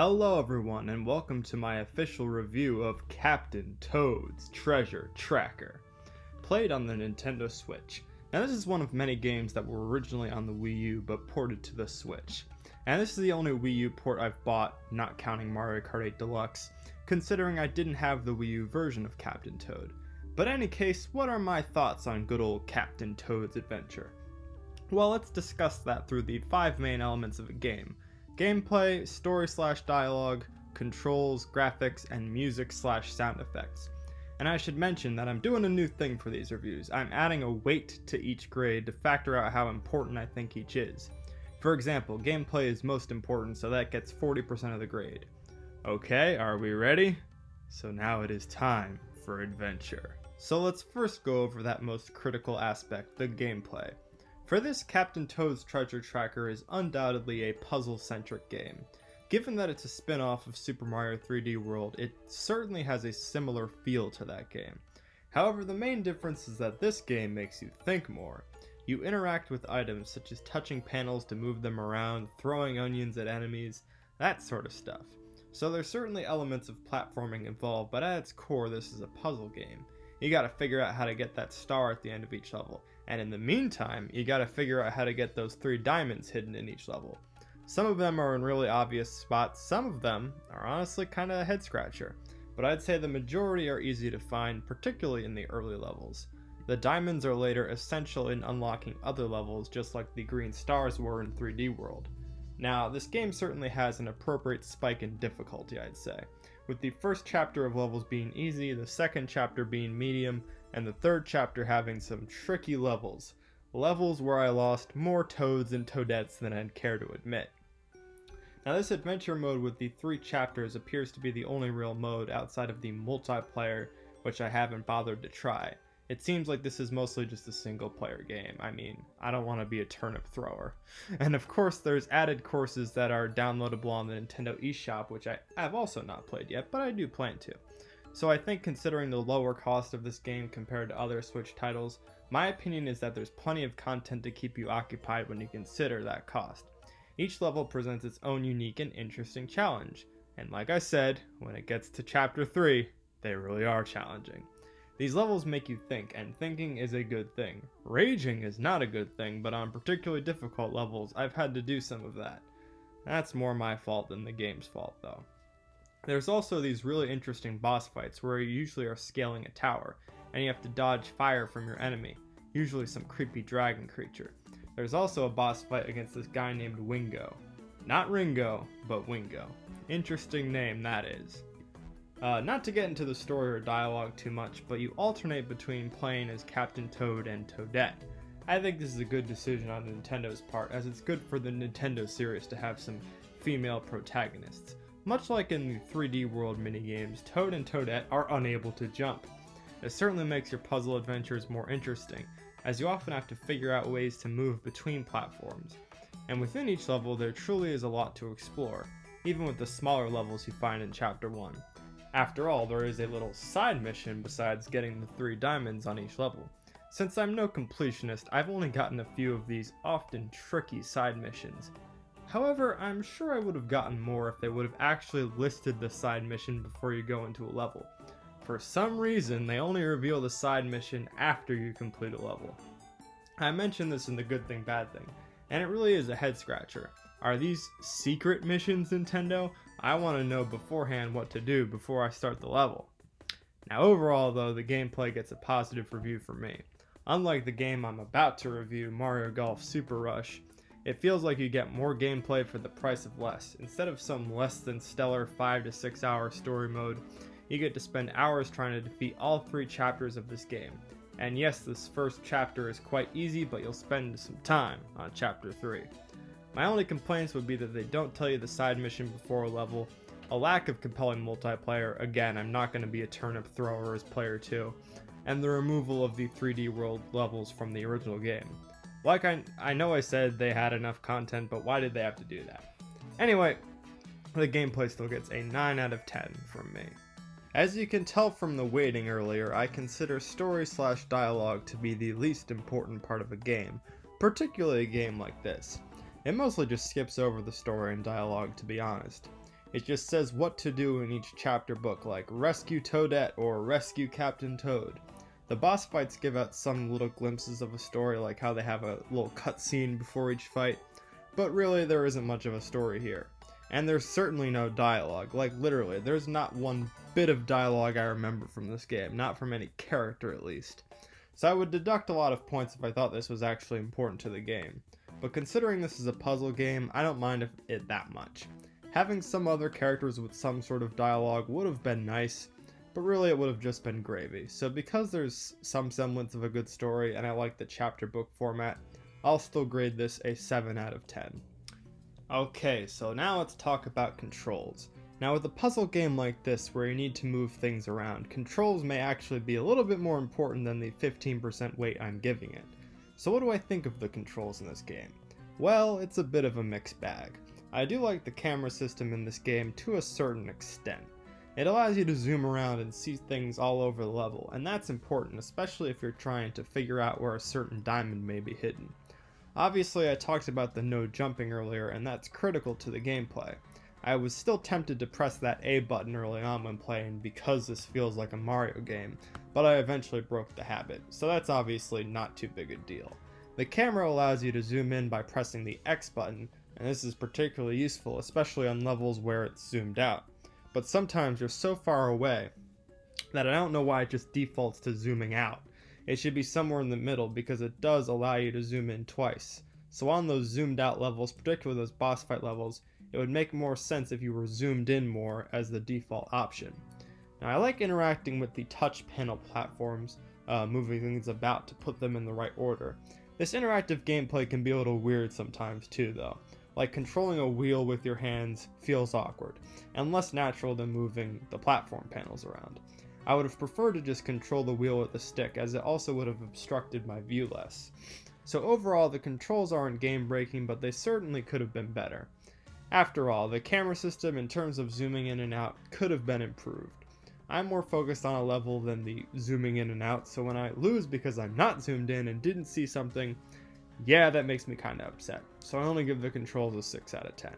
Hello everyone and welcome to my official review of Captain Toad's Treasure Tracker, played on the Nintendo Switch. Now this is one of many games that were originally on the Wii U but ported to the Switch. And this is the only Wii U port I've bought, not counting Mario Kart 8 Deluxe, considering I didn't have the Wii U version of Captain Toad. But in any case, what are my thoughts on good old Captain Toad's adventure? Well, let's discuss that through the 5 main elements of a game: gameplay, story/dialogue, controls, graphics, and music/sound effects. And I should mention that I'm doing a new thing for these reviews. I'm adding a weight to each grade to factor out how important I think each is. For example, gameplay is most important, so that gets 40% of the grade. Okay, are we ready? So now it is time for adventure. So let's first go over that most critical aspect, the gameplay. For this, Captain Toad's Treasure Tracker is undoubtedly a puzzle-centric game. Given that it's a spin-off of Super Mario 3D World, it certainly has a similar feel to that game. However, the main difference is that this game makes you think more. You interact with items such as touching panels to move them around, throwing onions at enemies, that sort of stuff. So there's certainly elements of platforming involved, but at its core this is a puzzle game. You gotta figure out how to get that star at the end of each level. And in the meantime, you gotta figure out how to get those 3 diamonds hidden in each level. Some of them are in really obvious spots, some of them are honestly kinda a head scratcher, but I'd say the majority are easy to find, particularly in the early levels. The diamonds are later essential in unlocking other levels, just like the green stars were in 3D World. Now, this game certainly has an appropriate spike in difficulty, I'd say, with the first chapter of levels being easy, the second chapter being medium, and the third chapter having some tricky levels. Levels where I lost more toads and toadettes than I'd care to admit. Now this adventure mode with the 3 chapters appears to be the only real mode outside of the multiplayer, which I haven't bothered to try. It seems like this is mostly just a single player game. I mean, I don't want to be a turnip thrower. And of course there's added courses that are downloadable on the Nintendo eShop, which I've also not played yet, but I do plan to. So I think considering the lower cost of this game compared to other Switch titles, my opinion is that there's plenty of content to keep you occupied when you consider that cost. Each level presents its own unique and interesting challenge, and like I said, when it gets to chapter 3, they really are challenging. These levels make you think, and thinking is a good thing. Raging is not a good thing, but on particularly difficult levels, I've had to do some of that. That's more my fault than the game's fault, though. There's also these really interesting boss fights where you usually are scaling a tower, and you have to dodge fire from your enemy, usually some creepy dragon creature. There's also a boss fight against this guy named Wingo. Not Ringo, but Wingo. Interesting name that is. Not to get into the story or dialogue too much, but you alternate between playing as Captain Toad and Toadette. I think this is a good decision on Nintendo's part, as it's good for the Nintendo series to have some female protagonists. Much like in the 3D World minigames, Toad and Toadette are unable to jump. It certainly makes your puzzle adventures more interesting, as you often have to figure out ways to move between platforms. And within each level there truly is a lot to explore, even with the smaller levels you find in Chapter 1. After all, there is a little side mission besides getting the 3 diamonds on each level. Since I'm no completionist, I've only gotten a few of these often tricky side missions. However, I'm sure I would have gotten more if they would have actually listed the side mission before you go into a level. For some reason, they only reveal the side mission after you complete a level. I mentioned this in the Good Thing Bad Thing, and it really is a head scratcher. Are these secret missions, Nintendo? I want to know beforehand what to do before I start the level. Now overall though, the gameplay gets a positive review from me. Unlike the game I'm about to review, Mario Golf Super Rush, it feels like you get more gameplay for the price of less. Instead of some less than stellar 5 to 6 hour story mode, you get to spend hours trying to defeat all 3 chapters of this game. And yes, this first chapter is quite easy, but you'll spend some time on chapter 3. My only complaints would be that they don't tell you the side mission before a level, a lack of compelling multiplayer, again I'm not going to be a turnip thrower as player 2, and the removal of the 3D World levels from the original game. Like I know I said they had enough content, but why did they have to do that? Anyway, the gameplay still gets a 9 out of 10 from me. As you can tell from the weighting earlier, I consider story/dialogue to be the least important part of a game, particularly a game like this. It mostly just skips over the story and dialogue, to be honest. It just says what to do in each chapter book, like rescue Toadette or rescue Captain Toad. The boss fights give out some little glimpses of a story, like how they have a little cutscene before each fight, but really there isn't much of a story here. And there's certainly no dialogue, like literally, there's not one bit of dialogue I remember from this game, not from any character at least. So I would deduct a lot of points if I thought this was actually important to the game. But considering this is a puzzle game, I don't mind it that much. Having some other characters with some sort of dialogue would have been nice, but really it would have just been gravy. So because there's some semblance of a good story and I like the chapter book format, I'll still grade this a 7 out of 10. Okay, so now let's talk about controls. Now with a puzzle game like this where you need to move things around, controls may actually be a little bit more important than the 15% weight I'm giving it. So what do I think of the controls in this game? Well, it's a bit of a mixed bag. I do like the camera system in this game to a certain extent. It allows you to zoom around and see things all over the level, and that's important, especially if you're trying to figure out where a certain diamond may be hidden. Obviously, I talked about the no jumping earlier, and that's critical to the gameplay. I was still tempted to press that A button early on when playing because this feels like a Mario game, but I eventually broke the habit, so that's obviously not too big a deal. The camera allows you to zoom in by pressing the X button, and this is particularly useful, especially on levels where it's zoomed out. But sometimes you're so far away that I don't know why it just defaults to zooming out. It should be somewhere in the middle because it does allow you to zoom in twice. So on those zoomed out levels, particularly those boss fight levels, it would make more sense if you were zoomed in more as the default option. Now I like interacting with the touch panel platforms, moving things about to put them in the right order. This interactive gameplay can be a little weird sometimes too though. Like controlling a wheel with your hands feels awkward, and less natural than moving the platform panels around. I would have preferred to just control the wheel with the stick, as it also would have obstructed my view less. So overall, the controls aren't game breaking, but they certainly could have been better. After all, the camera system in terms of zooming in and out could have been improved. I'm more focused on a level than the zooming in and out, so when I lose because I'm not zoomed in and didn't see something, yeah, that makes me kinda upset. So I only give the controls a 6 out of 10.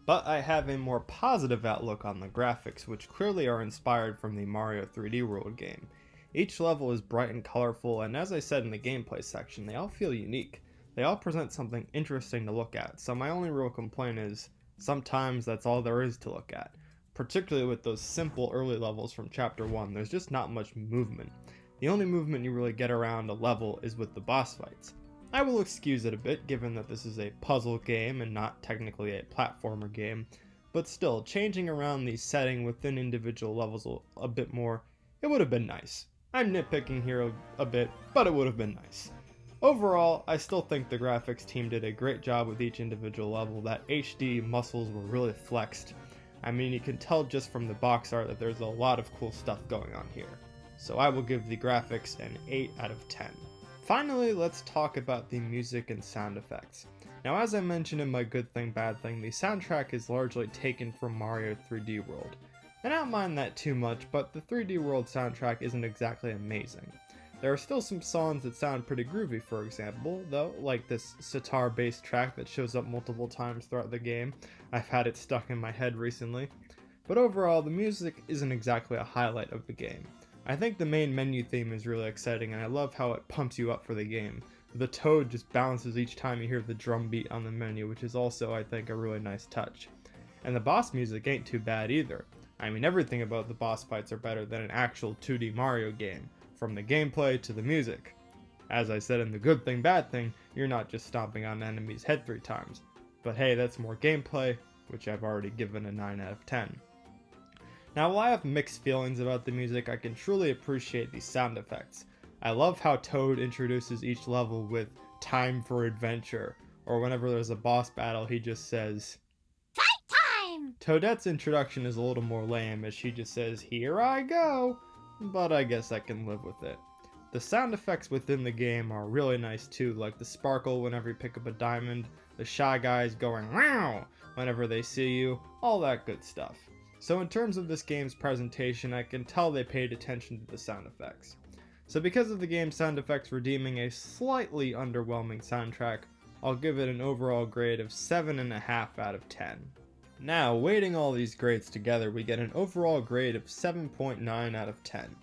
But I have a more positive outlook on the graphics, which clearly are inspired from the Mario 3D World game. Each level is bright and colorful, and as I said in the gameplay section, they all feel unique. They all present something interesting to look at, so my only real complaint is, sometimes that's all there is to look at. Particularly with those simple early levels from Chapter 1, there's just not much movement. The only movement you really get around a level is with the boss fights. I will excuse it a bit, given that this is a puzzle game and not technically a platformer game, but still, changing around the setting within individual levels a bit more, it would have been nice. I'm nitpicking here a bit, but it would have been nice. Overall, I still think the graphics team did a great job with each individual level. That HD muscles were really flexed. I mean, you can tell just from the box art that there's a lot of cool stuff going on here. So I will give the graphics an 8 out of 10. Finally, let's talk about the music and sound effects. Now, as I mentioned in my good thing, bad thing, the soundtrack is largely taken from Mario 3D World. And I don't mind that too much, but the 3D World soundtrack isn't exactly amazing. There are still some songs that sound pretty groovy, for example, though, like this sitar-based track that shows up multiple times throughout the game. I've had it stuck in my head recently. But overall, the music isn't exactly a highlight of the game. I think the main menu theme is really exciting, and I love how it pumps you up for the game. The toad just bounces each time you hear the drum beat on the menu, which is also, I think, a really nice touch. And the boss music ain't too bad either. I mean, everything about the boss fights are better than an actual 2D Mario game, from the gameplay to the music. As I said in the good thing, bad thing, you're not just stomping on an enemy's head 3 times. But hey, that's more gameplay, which I've already given a 9 out of 10. Now, while I have mixed feelings about the music, I can truly appreciate the sound effects. I love how Toad introduces each level with "time for adventure," or whenever there's a boss battle, he just says, "Fight time!" Toadette's introduction is a little more lame, as she just says, "Here I go," but I guess I can live with it. The sound effects within the game are really nice too, like the sparkle whenever you pick up a diamond, the Shy Guys going "wow" whenever they see you, all that good stuff. So in terms of this game's presentation, I can tell they paid attention to the sound effects. So because of the game's sound effects redeeming a slightly underwhelming soundtrack, I'll give it an overall grade of 7.5 out of 10. Now, weighting all these grades together, we get an overall grade of 7.9 out of 10.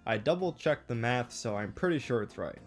I double checked the math, so I'm pretty sure it's right.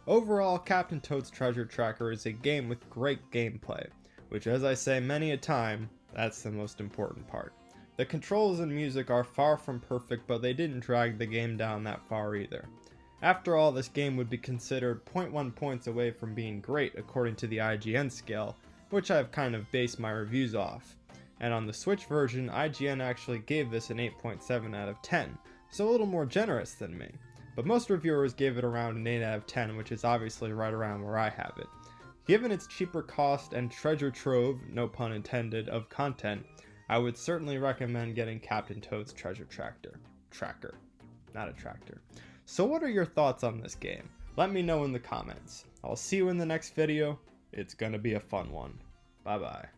Overall, Captain Toad's Treasure Tracker is a game with great gameplay, which, as I say many a time, that's the most important part. The controls and music are far from perfect, but they didn't drag the game down that far either. After all, this game would be considered 0.1 points away from being great according to the IGN scale, which I've kind of based my reviews off. And on the Switch version, IGN actually gave this an 8.7 out of 10, so a little more generous than me. But most reviewers gave it around an 8 out of 10, which is obviously right around where I have it. Given its cheaper cost and treasure trove, no pun intended, of content, I would certainly recommend getting Captain Toad's Treasure Tracker. Not a tractor. So what are your thoughts on this game? Let me know in the comments. I'll see you in the next video. It's gonna be a fun one. Bye bye.